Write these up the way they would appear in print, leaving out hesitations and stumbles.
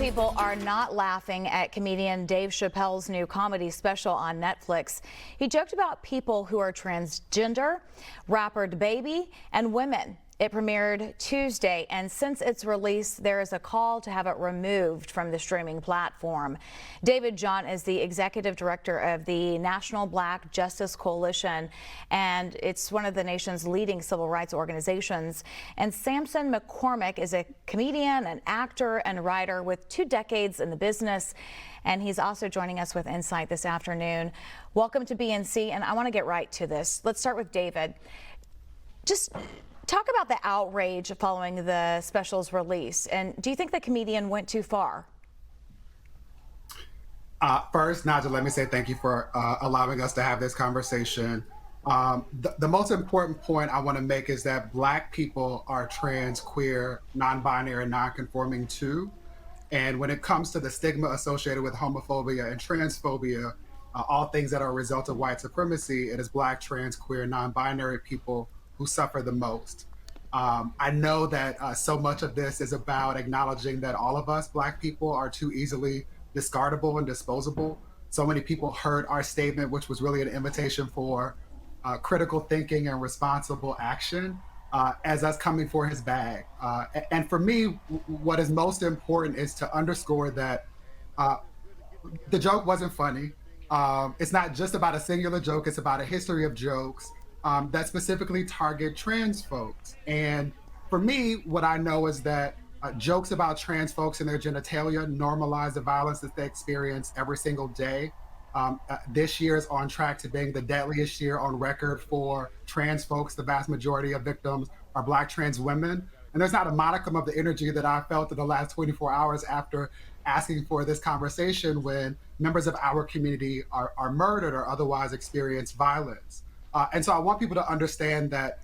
people are not laughing at comedian Dave Chappelle's new comedy special on Netflix. He joked about people who are transgender, rapper Baby, and women. It premiered Tuesday, and since its release, there is a call to have it removed from the streaming platform. David John is the executive director of the National Black Justice Coalition, and it's one of the nation's leading civil rights organizations. And Samson McCormick is a comedian, an actor, and writer with 2 decades in the business. And he's also joining us with insight this afternoon. Welcome to BNC, and I want to get right to this. Let's start with David. Just talk about the outrage following the special's release, and do you think the comedian went too far? First, Naja, let me say thank you for allowing us to have this conversation. The most important point I want to make is that Black people are trans, queer, non-binary, and non-conforming too. And when it comes to the stigma associated with homophobia and transphobia, all things that are a result of white supremacy, it is Black, trans, queer, non-binary people who suffer the most. I know that so much of this is about acknowledging that all of us Black people are too easily discardable and disposable. So many people heard our statement, which was really an invitation for critical thinking and responsible action, as us coming for his bag. And for me, what is most important is to underscore that the joke wasn't funny. It's not just about a singular joke, it's about a history of jokes that specifically target trans folks. And for me, what I know is that jokes about trans folks and their genitalia normalize the violence that they experience every single day. This year is on track to being the deadliest year on record for trans folks. The vast majority of victims are Black trans women. And there's not a modicum of the energy that I felt in the last 24 hours after asking for this conversation when members of our community are murdered or otherwise experience violence. And so I want people to understand that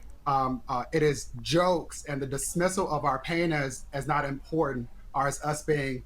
it is jokes and the dismissal of our pain as not important, or as us being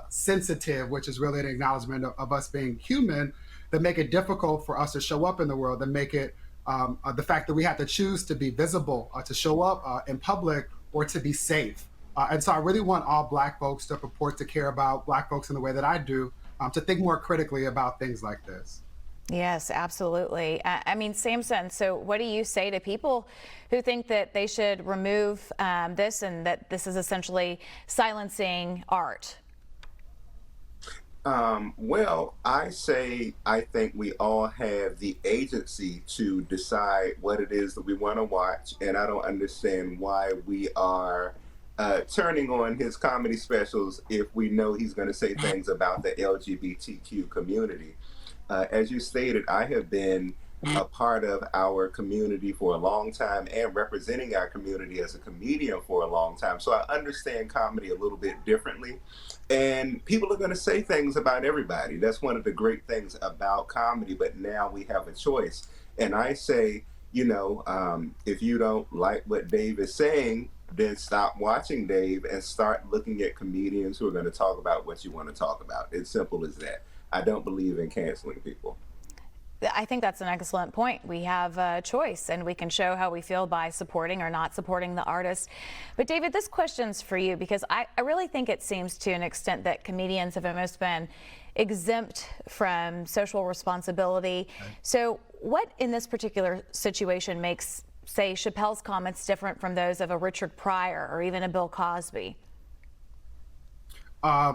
sensitive, which is really an acknowledgement of us being human, that make it difficult for us to show up in the world, that make it the fact that we have to choose to be visible, to show up in public, or to be safe. And so I really want all Black folks to purport to care about Black folks in the way that I do, to think more critically about things like this. Yes, absolutely. I mean, Samson, so what do you say to people who think that they should remove this and that this is essentially silencing art? Well, I think we all have the agency to decide what it is that we want to watch, and I don't understand why we are turning on his comedy specials if we know he's going to say things about the LGBTQ community. As you stated, I have been a part of our community for a long time and representing our community as a comedian for a long time. So I understand comedy a little bit differently. And people are going to say things about everybody. That's one of the great things about comedy. But now we have a choice. And I say, if you don't like what Dave is saying, then stop watching Dave and start looking at comedians who are going to talk about what you want to talk about. It's simple as that. I don't believe in canceling people. I think that's an excellent point. We have a choice, and we can show how we feel by supporting or not supporting the artist. But David, this question's for you, because I really think it seems to an extent that comedians have almost been exempt from social responsibility. Okay. So what in this particular situation makes, say, Chappelle's comments different from those of a Richard Pryor or even a Bill Cosby? I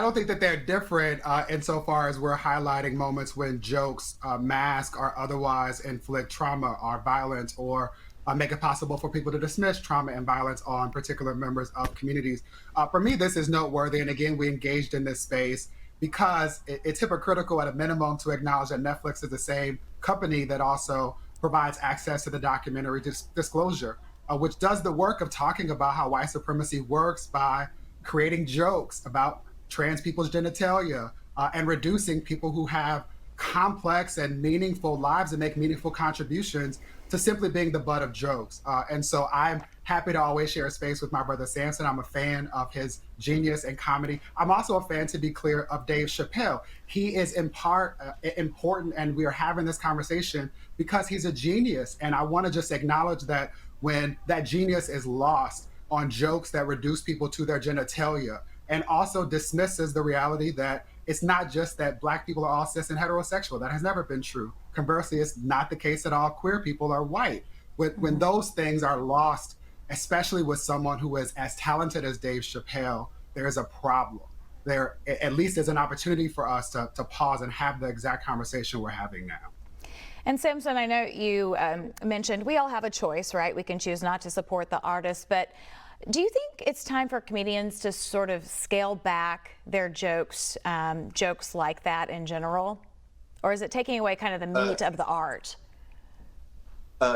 don't think that they're different insofar as we're highlighting moments when jokes mask or otherwise inflict trauma or violence, or make it possible for people to dismiss trauma and violence on particular members of communities. For me, this is noteworthy. And again, we engaged in this space because it's hypocritical at a minimum to acknowledge that Netflix is the same company that also provides access to the documentary Disclosure, which does the work of talking about how white supremacy works by creating jokes about trans people's genitalia and reducing people who have complex and meaningful lives and make meaningful contributions to simply being the butt of jokes. And so I'm happy to always share a space with my brother Samson. I'm a fan of his genius and comedy. I'm also a fan, to be clear, of Dave Chappelle. He is in part important, and we are having this conversation because he's a genius. And I want to just acknowledge that when that genius is lost, on jokes that reduce people to their genitalia, and also dismisses the reality that it's not just that Black people are all cis and heterosexual. That has never been true. Conversely, it's not the case that all queer people are white. When those things are lost, especially with someone who is as talented as Dave Chappelle, there is a problem. There, at least, there's an opportunity for us to pause and have the exact conversation we're having now. And Samson, I know you mentioned we all have a choice, right? We can choose not to support the artist, but do you think it's time for comedians to sort of scale back their jokes, jokes like that in general? Or is it taking away kind of the meat of the art?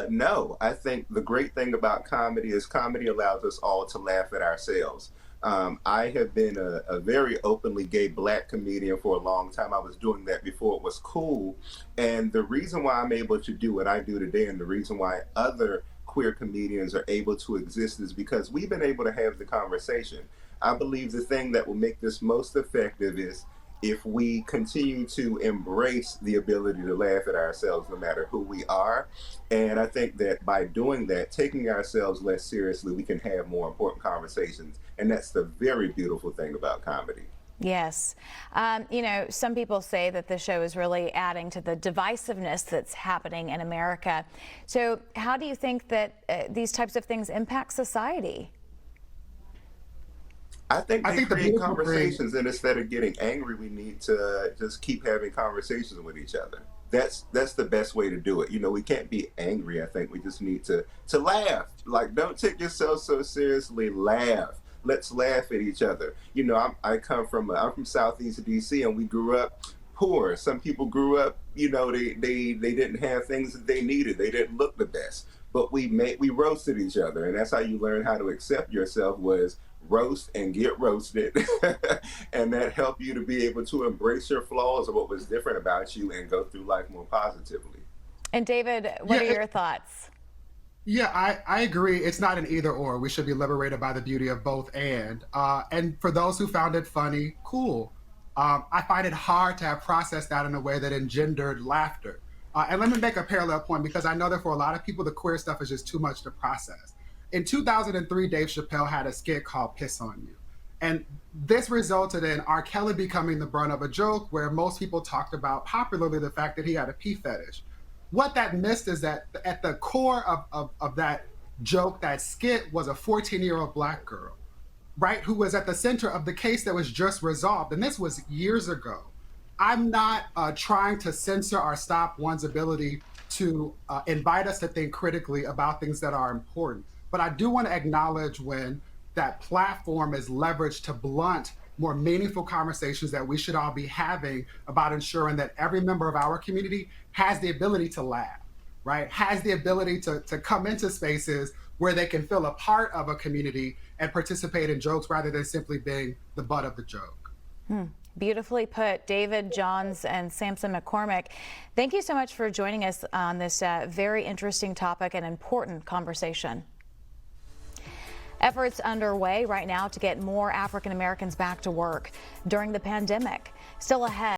No, I think the great thing about comedy is comedy allows us all to laugh at ourselves. I have been a very openly gay Black comedian for a long time. I was doing that before it was cool. And the reason why I'm able to do what I do today, and the reason why other queer comedians are able to exist, is because we've been able to have the conversation. I believe the thing that will make this most effective is if we continue to embrace the ability to laugh at ourselves no matter who we are. And I think that by doing that, taking ourselves less seriously, we can have more important conversations. And that's the very beautiful thing about comedy. Yes. You know, some people say that the show is really adding to the divisiveness that's happening in America. So how do you think that these types of things impact society? I think they The create beautiful thing, conversations, and instead of getting angry, we need to just keep having conversations with each other. That's the best way to do it. You know, we can't be angry. I think we just need to laugh. Like, don't take yourself so seriously. Laugh. Let's laugh at each other. You know, I'm from Southeast DC, and we grew up poor. Some people grew up, you know, they didn't have things that they needed. They didn't look the best, but we roasted each other, and that's how you learn how to accept yourself, was roast and get roasted. And that helped you to be able to embrace your flaws or what was different about you and go through life more positively. And David, what are your thoughts? yeah, I agree. It's not an either or. We should be liberated by the beauty of both and. And for those who found it funny, cool. I find it hard to have processed that in a way that engendered laughter. And let me make a parallel point, because I know that for a lot of people, the queer stuff is just too much to process. In 2003, Dave Chappelle had a skit called Piss on You. And this resulted in R. Kelly becoming the brunt of a joke where most people talked about popularly the fact that he had a pee fetish. What that missed is that at the core of that joke, that skit, was a 14-year-old Black girl, right, who was at the center of the case that was just resolved. And this was years ago. I'm not trying to censor or stop one's ability to invite us to think critically about things that are important. But I do want to acknowledge when that platform is leveraged to blunt more meaningful conversations that we should all be having about ensuring that every member of our community has the ability to laugh, right? Has the ability to come into spaces where they can feel a part of a community and participate in jokes rather than simply being the butt of the joke. Beautifully put. David Johns and Samson McCormick, thank you so much for joining us on this very interesting topic and important conversation. Efforts underway right now to get more African Americans back to work during the pandemic. Still ahead.